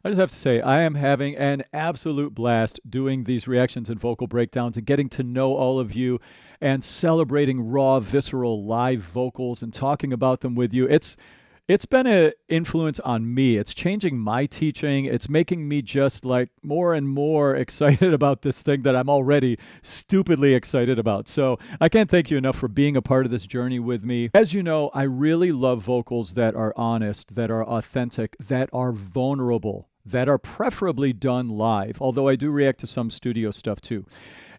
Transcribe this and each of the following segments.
I just have to say, I am having an absolute blast doing these reactions and vocal breakdowns and getting to know all of you and celebrating raw, visceral, live vocals and talking about them with you. It's been an influence on me. It's changing my teaching. It's making me just like more and more excited about this thing that I'm already stupidly excited about. So I can't thank you enough for being a part of this journey with me. As you know, I really love vocals that are honest, that are authentic, that are vulnerable, that are preferably done live, although I do react to some studio stuff too.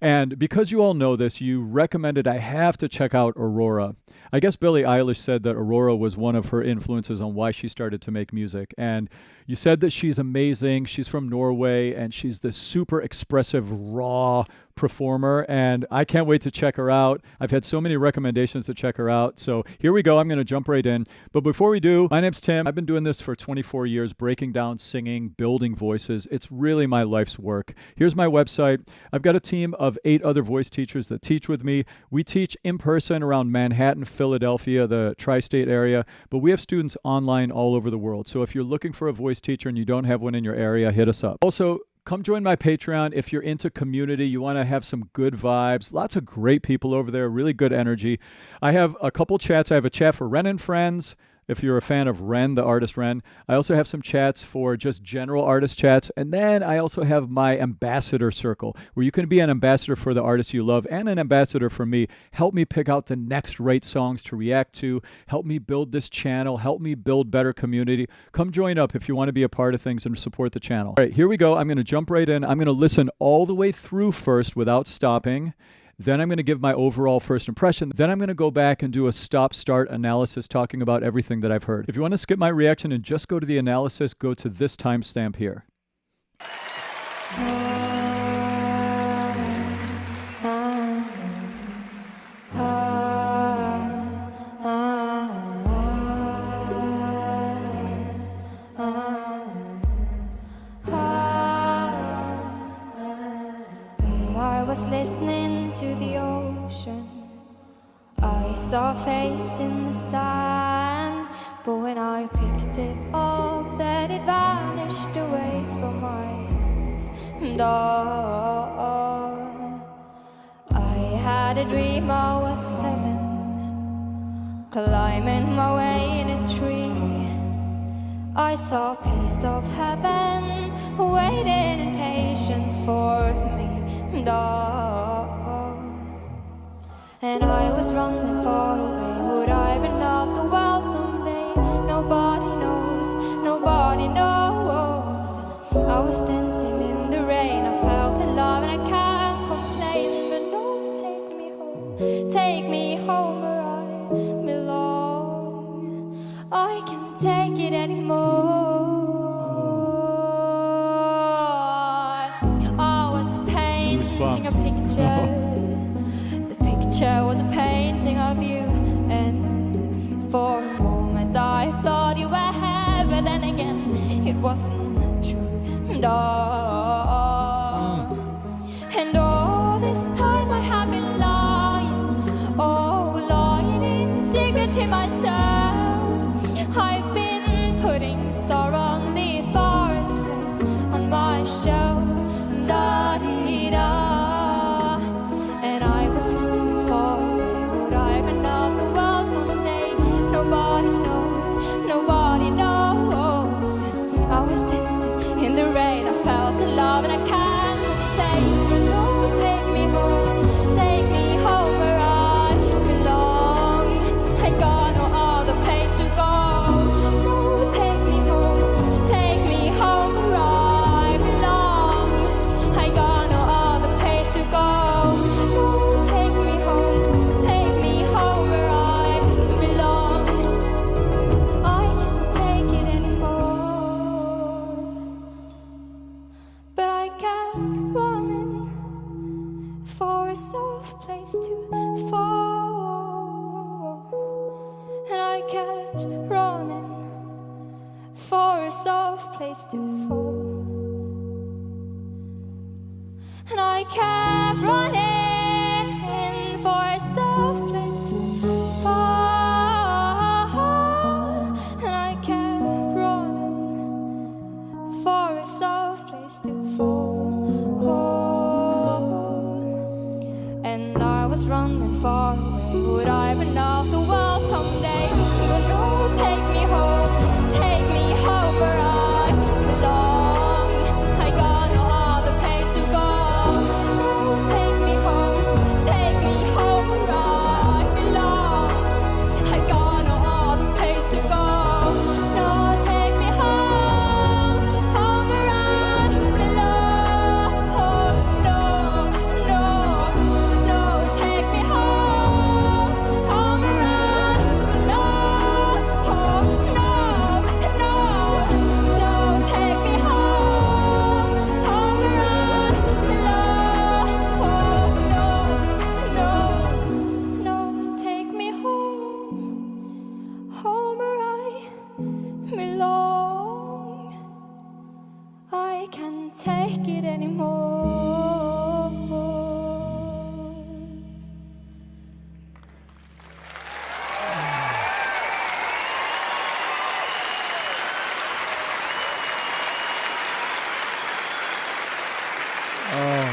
And because you all know this, you recommended I have to check out Aurora. I guess Billie Eilish said that Aurora was one of her influences on why she started to make music. And you said that she's amazing. She's from Norway, and she's this super expressive, raw performer. And I can't wait to check her out. I've had so many recommendations to check her out. So here we go. I'm going to jump right in. But before we do, my name's Tim. I've been doing this for 24 years, breaking down, singing, building voices. It's really my life's work. Here's my website. I've got a team of 8 other voice teachers that teach with me. We teach in person around Manhattan, Philadelphia, the tri-state area, but we have students online all over the world. So if you're looking for a voice teacher and you don't have one in your area, hit us up. Also, come join my Patreon if you're into community. You want to have some good vibes. Lots of great people over there, really good energy. I have a couple chats. I have a chat for Ren and Friends, if you're a fan of Ren, the artist Ren. I also have some chats for just general artist chats. And then I also have my ambassador circle, where you can be an ambassador for the artists you love and an ambassador for me. Help me pick out the next right songs to react to. Help me build this channel. Help me build better community. Come join up if you want to be a part of things and support the channel. All right, here we go. I'm going to jump right in. I'm going to listen all the way through first without stopping. Then I'm going to give my overall first impression. Then I'm going to go back and do a stop-start analysis talking about everything that I've heard. If you want to skip my reaction and just go to the analysis, go to this timestamp here. I was listening to the ocean. I saw a face in the sand, but when I picked it up, then it vanished away from my eyes. And I had a dream I was 7, climbing my way in a tree. I saw a piece of heaven waiting in patience for me. And I was running far away. Would I run off the world someday? Nobody knows, nobody knows. I was dancing in the rain. I felt alive and I can't complain. But no, take me home where I belong. I can't take it anymore. A picture. The picture was a painting of you, and for a moment I thought you were here, but then again it wasn't true. And all this time I have been lying, lying in secret to myself. I've been putting sorrow on the forest place on my shelf. Da-dee-da. Nobody knows. I was dancing in the rain. I felt love and I can't complain. But no, take me home where I belong. I got no other place to go. No, take me home where I belong. I got no other place to go. No, take me home where I belong. I can't take it anymore. But I kept running for a soft place to fall. And I kept running for a soft place to fall. And I kept running for a soft place to fall. And I kept running for are a soft place to fall. And I was running far away. Would I run off the world someday? But no, take me home where I belong. I got no other place to go. No, take me home where I belong. I got no other place to go. No, take me home where I belong. No, no, no, take me home where I belong. No, no, no, take me home where I belong. No, no, take me home where I belong. I can't take it anymore. Oh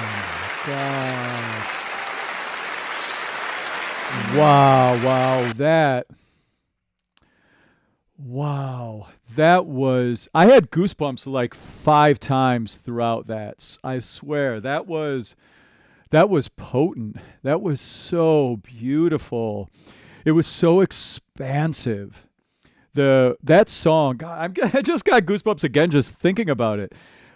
my God. Wow, that was, I had goosebumps like 5 times throughout that. I swear, that was potent. That was so beautiful. It was so expansive. That song, God, I just got goosebumps again just thinking about it.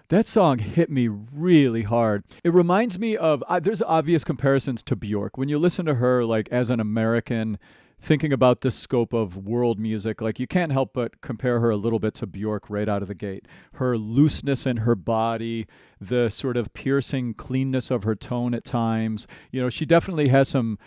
That song hit me really hard. It reminds me of, there's obvious comparisons to Bjork. When you listen to her, like as an American, thinking about the scope of world music, like you can't help but compare her a little bit to Bjork right out of the gate. Her looseness in her body, the sort of piercing cleanness of her tone at times. You know, she definitely has some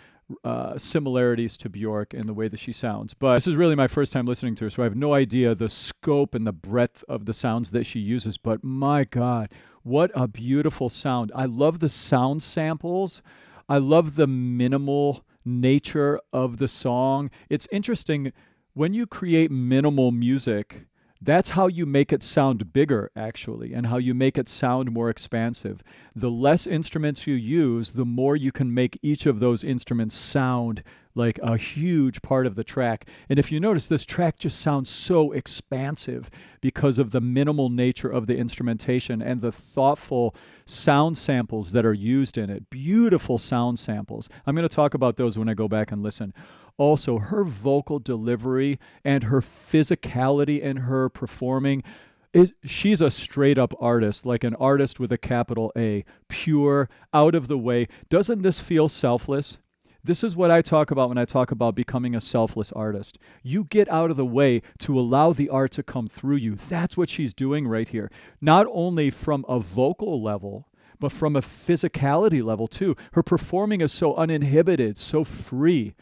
similarities to Bjork in the way that she sounds. But this is really my first time listening to her, so I have no idea the scope and the breadth of the sounds that she uses. But my God, what a beautiful sound. I love the sound samples. I love the minimal nature of the song. It's interesting, when you create minimal music, that's how you make it sound bigger, actually, and how you make it sound more expansive. The less instruments you use, the more you can make each of those instruments sound like a huge part of the track. And if you notice, this track just sounds so expansive because of the minimal nature of the instrumentation and the thoughtful sound samples that are used in it. Beautiful sound samples. I'm going to talk about those when I go back and listen. Also, her vocal delivery and her physicality in her performing, she's a straight up artist, like an artist with a capital A, pure, out of the way. Doesn't this feel selfless? This is what I talk about when I talk about becoming a selfless artist. You get out of the way to allow the art to come through you. That's what she's doing right here. Not only from a vocal level, but from a physicality level too. Her performing is so uninhibited, so free.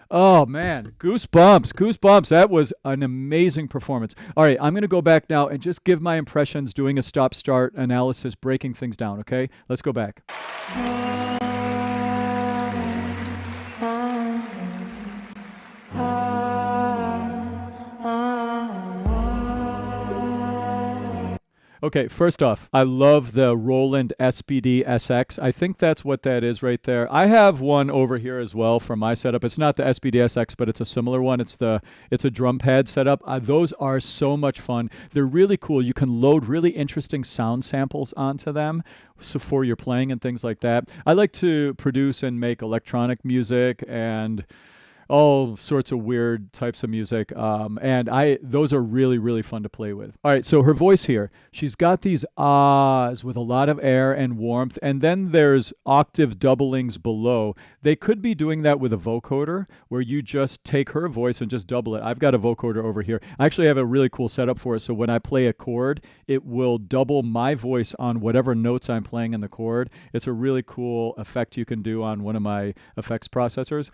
Oh, man. Goosebumps. That was an amazing performance. All right, I'm going to go back now and just give my impressions, doing a stop-start analysis, breaking things down, okay? Let's go back. Okay, first off, I love the Roland SPD SX. I think that's what that is right there. I have one over here as well for my setup. It's not the SPD SX, but it's a similar one. It's a drum pad setup. Those are so much fun. They're really cool. You can load really interesting sound samples onto them so for your playing and things like that. I like to produce and make electronic music and all sorts of weird types of music. And those are really, really fun to play with. All right, so her voice here, she's got these ahs with a lot of air and warmth, and then there's octave doublings below. They could be doing that with a vocoder, where you just take her voice and just double it. I've got a vocoder over here. I actually have a really cool setup for it, so when I play a chord, it will double my voice on whatever notes I'm playing in the chord. It's a really cool effect you can do on one of my effects processors.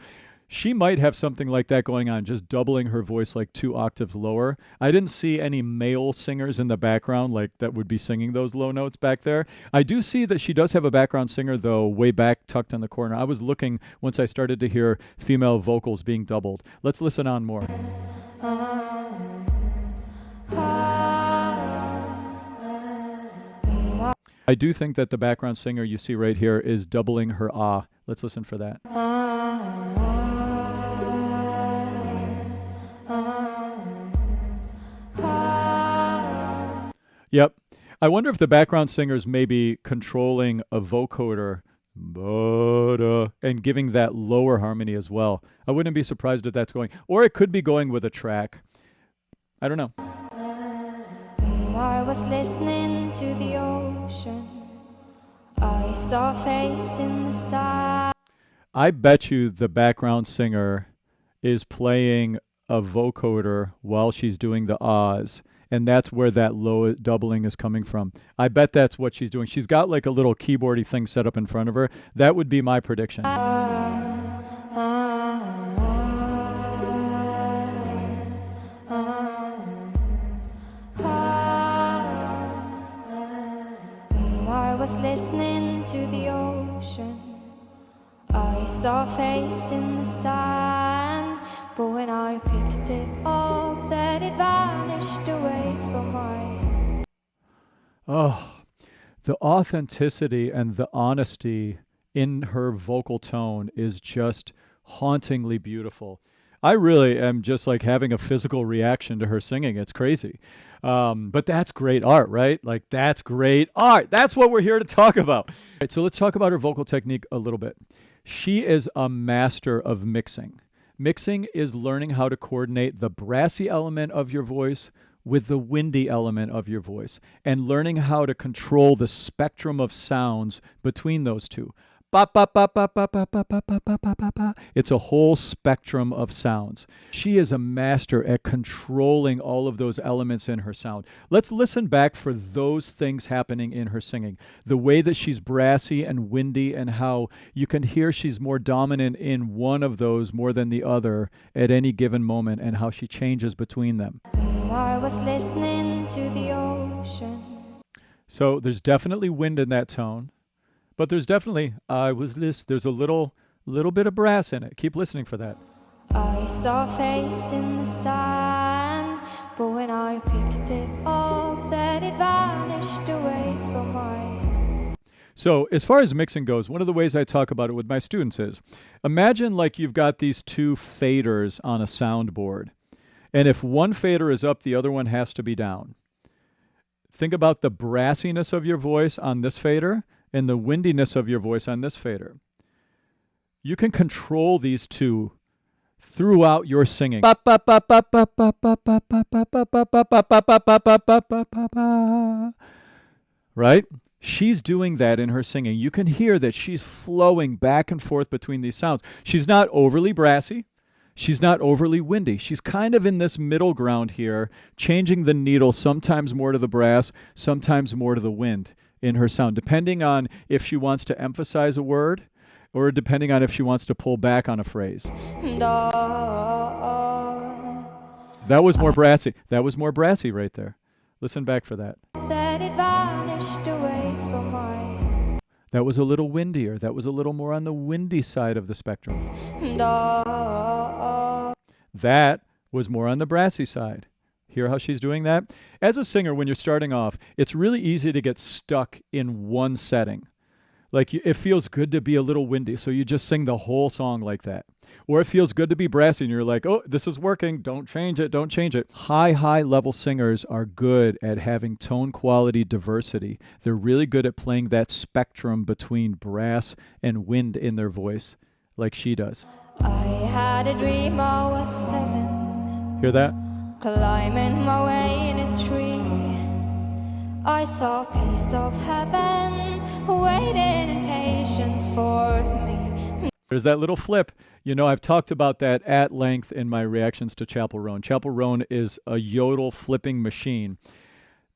She might have something like that going on, just doubling her voice like 2 octaves lower. I didn't see any male singers in the background like that would be singing those low notes back there. I do see that she does have a background singer, though, way back tucked in the corner. I was looking once I started to hear female vocals being doubled. Let's listen on more. I do think that the background singer you see right here is doubling her ah. Let's listen for that. Yep. I wonder if the background singer's maybe controlling a vocoder and giving that lower harmony as well. I wouldn't be surprised if that's going, or it could be going with a track. I don't know. I was listening to the ocean. I saw a face in the side. I bet you the background singer is playing a vocoder while she's doing the ahs, and that's where that low doubling is coming from. I bet that's what she's doing. She's got like a little keyboardy thing set up in front of her. That would be my prediction. I was listening to the ocean. I saw a face in the sand, but when I picked it up, then it vanished away from my... Oh, the authenticity and the honesty in her vocal tone is just hauntingly beautiful. I really am just like having a physical reaction to her singing. It's crazy. But that's great art, right? Like, that's great art. That's what we're here to talk about. All right, so let's talk about her vocal technique a little bit. She is a master of mixing. Mixing is learning how to coordinate the brassy element of your voice with the windy element of your voice, and learning how to control the spectrum of sounds between those two. It's a whole spectrum of sounds. She is a master at controlling all of those elements in her sound. Let's listen back for those things happening in her singing. The way that she's brassy and windy, and how you can hear she's more dominant in one of those more than the other at any given moment, and how she changes between them. I was listening to the ocean. So there's definitely wind in that tone. But there's definitely, there's a little bit of brass in it. Keep listening for that. I saw a face in the sand, but when I picked it up, then it vanished away from my... So as far as mixing goes, one of the ways I talk about it with my students is, imagine like you've got these two faders on a soundboard. And if one fader is up, the other one has to be down. Think about the brassiness of your voice on this fader and the windiness of your voice on this fader. You can control these two throughout your singing. Right? She's doing that in her singing. You can hear that she's flowing back and forth between these sounds. She's not overly brassy. She's not overly windy. She's kind of in this middle ground here, changing the needle sometimes more to the brass, sometimes more to the wind in her sound, depending on if she wants to emphasize a word or depending on if she wants to pull back on a phrase. That was more brassy. That was more brassy right there. Listen back for that. Then it vanished away from my... That was a little windier. That was a little more on the windy side of the spectrum. That was more on the brassy side. Hear how she's doing that? As a singer, when you're starting off, it's really easy to get stuck in one setting. Like, it feels good to be a little windy, so you just sing the whole song like that. Or it feels good to be brassy, and you're like, oh, this is working. Don't change it. Don't change it. High level singers are good at having tone quality diversity. They're really good at playing that spectrum between brass and wind in their voice, like she does. I had a dream I was 7. Hear that? Climbing my way in a tree, I saw a piece of heaven waiting in patience for me. There's that little flip. You know, I've talked about that at length in my reactions to Chapel Roan. Chapel Roan is a yodel flipping machine.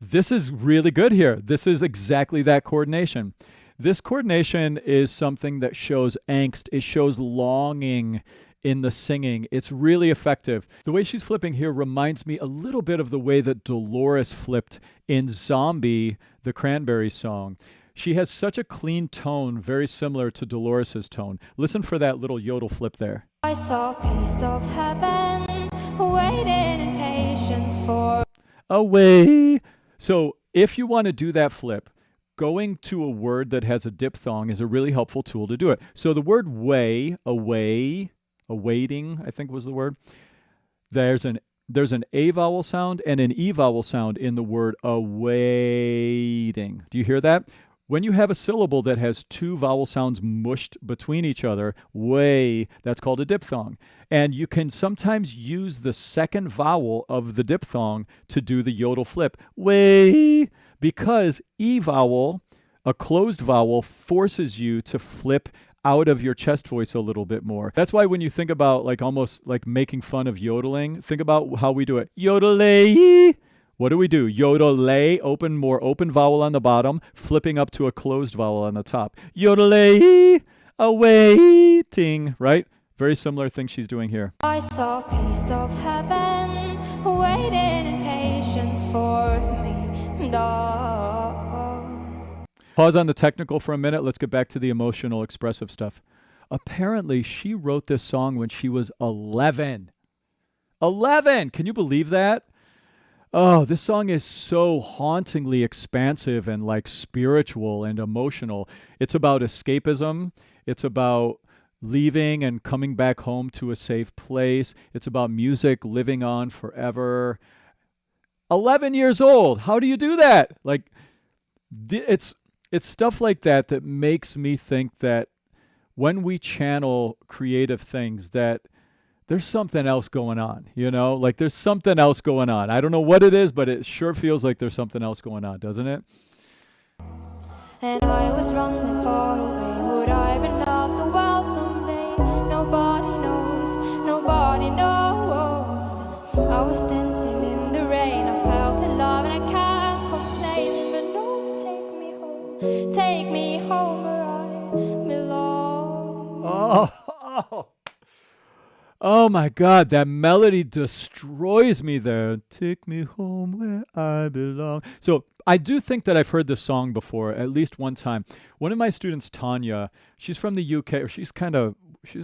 This is really good here. This is exactly that coordination. This coordination is something that shows angst. It shows longing in the singing. It's really effective. The way she's flipping here reminds me a little bit of the way that Dolores flipped in Zombie, the Cranberries song. She has such a clean tone, very similar to Dolores's tone. Listen for that little yodel flip there. I saw a piece of heaven waiting in patience for... Away. So if you want to do that flip, going to a word that has a diphthong is a really helpful tool to do it. So the word way, away, awaiting, I think was the word. There's an A vowel sound and an E vowel sound in the word awaiting. Do you hear that? When you have a syllable that has two vowel sounds mushed between each other, way, that's called a diphthong. And you can sometimes use the second vowel of the diphthong to do the yodel flip, way, because E vowel, a closed vowel, forces you to flip out of your chest voice a little bit more. That's why when you think about like almost like making fun of yodeling, think about how we do it. Yodelay. What do we do? Yodelay, more open vowel on the bottom, flipping up to a closed vowel on the top. Yodelay, awaiting, right? Very similar thing she's doing here. I saw a piece of heaven waiting in patience for me. Pause on the technical for a minute. Let's get back to the emotional, expressive stuff. Apparently, she wrote this song when she was 11. 11! Can you believe that? Oh, this song is so hauntingly expansive and like spiritual and emotional. It's about escapism. It's about leaving and coming back home to a safe place. It's about music living on forever. 11 years old. How do you do that? Like, it's stuff like that that makes me think that when we channel creative things, that there's something else going on, you know? Like there's something else going on. I don't know what it is, but it sure feels like there's something else going on, doesn't it? And I was running far away. Would I even love the world someday? Nobody knows, nobody knows. I was dancing in the rain. I felt in love and I can't complain. But no, take me home where I belong. Oh my God, that melody destroys me there. Take me home where I belong. So I do think that I've heard this song before, at least one time. One of my students, Tanya, she's from the UK, or she's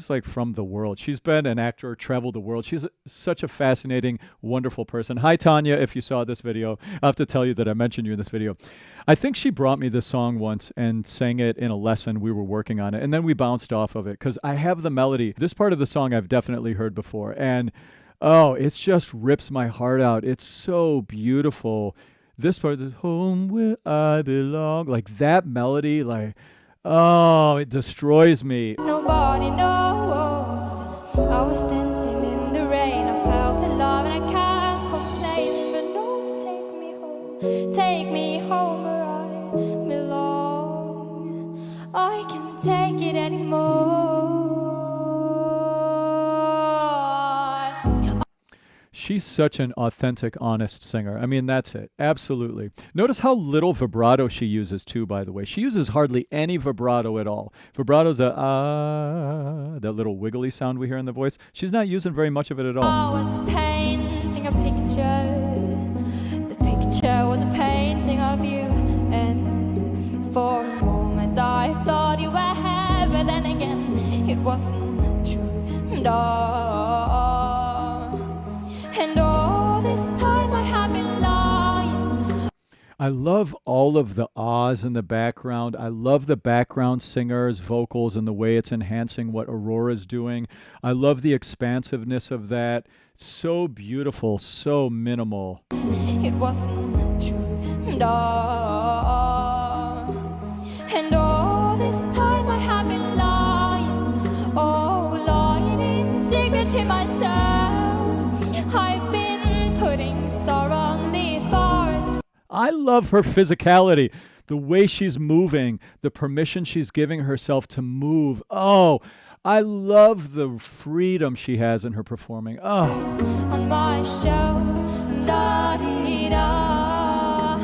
like from the world. She's been an actor, traveled the world. She's such a fascinating, wonderful person. Hi, Tanya, if you saw this video. I have to tell you that I mentioned you in this video. I think she brought me this song once and sang it in a lesson. We were working on it, and then we bounced off of it because I have the melody. This part of the song I've definitely heard before, and oh, it just rips my heart out. It's so beautiful. This part is home where I belong. Like that melody, like, oh, it destroys me. Nobody knows. I was dancing in the rain. I felt in love and I can't complain. But no, take me home where I belong. I can't take it anymore. She's such an authentic, honest singer. I mean, that's it. Absolutely. Notice how little vibrato she uses, too, by the way. She uses hardly any vibrato at all. Vibrato's that little wiggly sound we hear in the voice. She's not using very much of it at all. I was painting a picture. The picture was a painting of you. And for a moment I thought you were here. But then again, it wasn't true. And all this time I have been lying. I love all of the ahs in the background. I love the background singer's vocals and the way it's enhancing what Aurora's doing. I love the expansiveness of that. So beautiful, so minimal. It wasn't true. And all this time I have been lying. Oh, lying in secret to myself. I've been putting sorrow on the forest. I love her physicality, the way she's moving, the permission she's giving herself to move. Oh, I love the freedom she has in her performing. Oh. On my shelf, da-dee-da.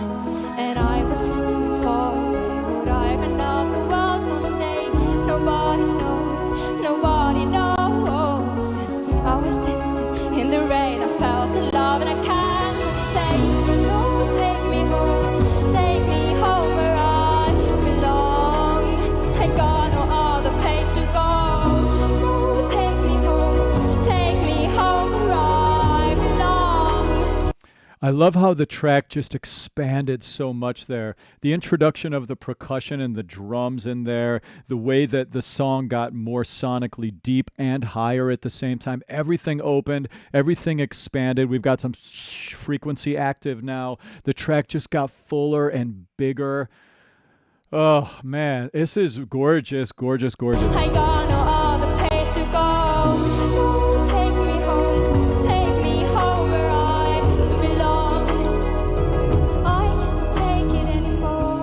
And I was running far away. Would I even love the world someday? Nobody knows, nobody knows. I was dancing in the rain, I felt in love and I can't complain. But no, take me home where I belong. Ain't got no other place to go. No, take me home where I belong. I love how the track just expanded so much there. The introduction of the percussion and the drums in there, the way that the song got more sonically deep and higher at the same time. Everything opened, everything expanded. We've got some frequency active now. The track just got fuller and bigger. Oh man, this is gorgeous, gorgeous, gorgeous. I got no other place to go. No, take me home where I belong. I can't take it anymore.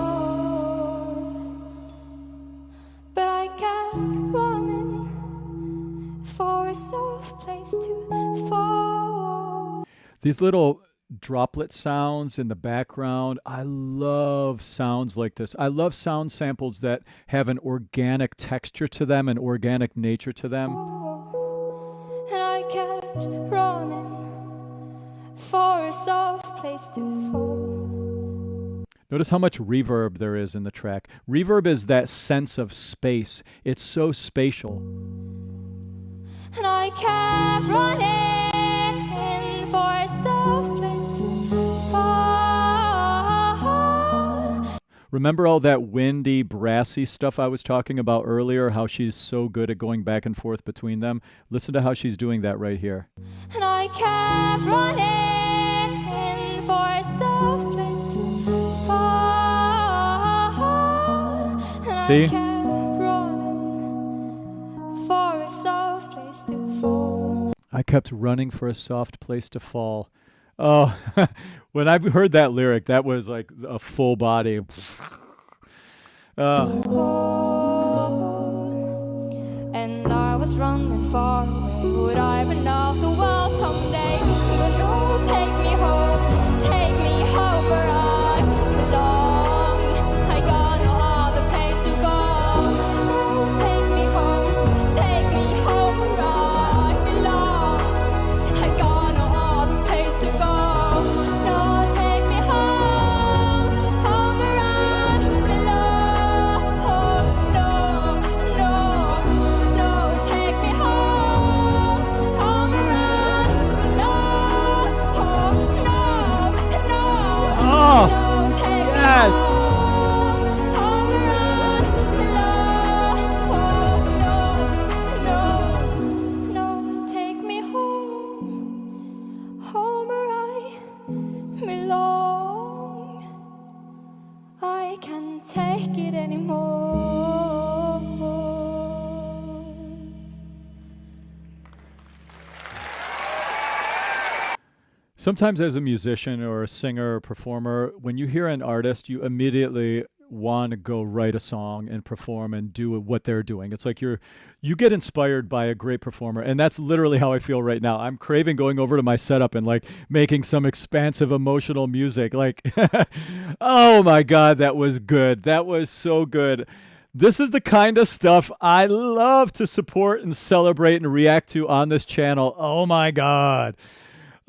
But I kept running for a soft place to fall. These little droplet sounds in the background. I love sounds like this. I love sound samples that have an organic texture to them, an organic nature to them. And I kept running for a soft place to fall. Notice how much reverb there is in the track. Reverb is that sense of space. It's so spatial. And I kept running for a soft place to fall. Remember all that windy, brassy stuff I was talking about earlier, how she's so good at going back and forth between them? Listen to how she's doing that right here. And I kept running for a soft place to fall. And See? I kept running for a soft place to fall. I kept running for a soft place to fall. Oh, when I heard that lyric, that was like a full body. And I was running far away. Would I run off the world someday? But no, take me home where I belong. I got no other place to go. No, take me home where I belong. I got no other place to go. No, take me home where I belong. No, take me home where I belong. Oh, Take me yes. home where I belong. No, take me home where I belong. I can't take it anymore. Sometimes as a musician or a singer or performer, when you hear an artist, you immediately want to go write a song and perform and do what they're doing. It's like you get inspired by a great performer, and that's literally how I feel right now. I'm craving going over to my setup and like making some expansive emotional music. Like, oh my God, that was good. That was so good. This is the kind of stuff I love to support and celebrate and react to on this channel. Oh my God.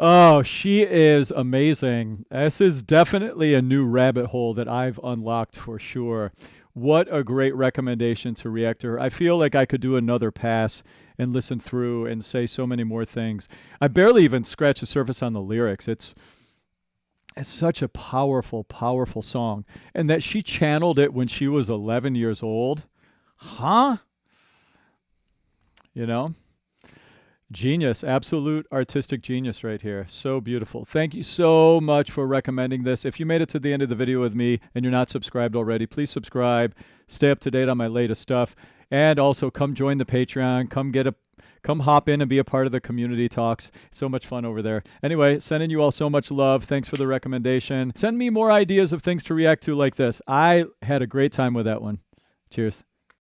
Oh, she is amazing. This is definitely a new rabbit hole that I've unlocked for sure. What a great recommendation to react to her. I feel like I could do another pass and listen through and say so many more things. I barely even scratched the surface on the lyrics. It's such a powerful, powerful song. And that she channeled it when she was 11 years old. Huh? You know? Genius, absolute artistic genius right here. So beautiful. Thank you so much for recommending this. If you made it to the end of the video with me and you're not subscribed already, please subscribe. Stay up to date on my latest stuff. And also come join the Patreon. Come hop in and be a part of the community talks. So much fun over there. Anyway, sending you all so much love. Thanks for the recommendation. Send me more ideas of things to react to like this. I had a great time with that one. Cheers.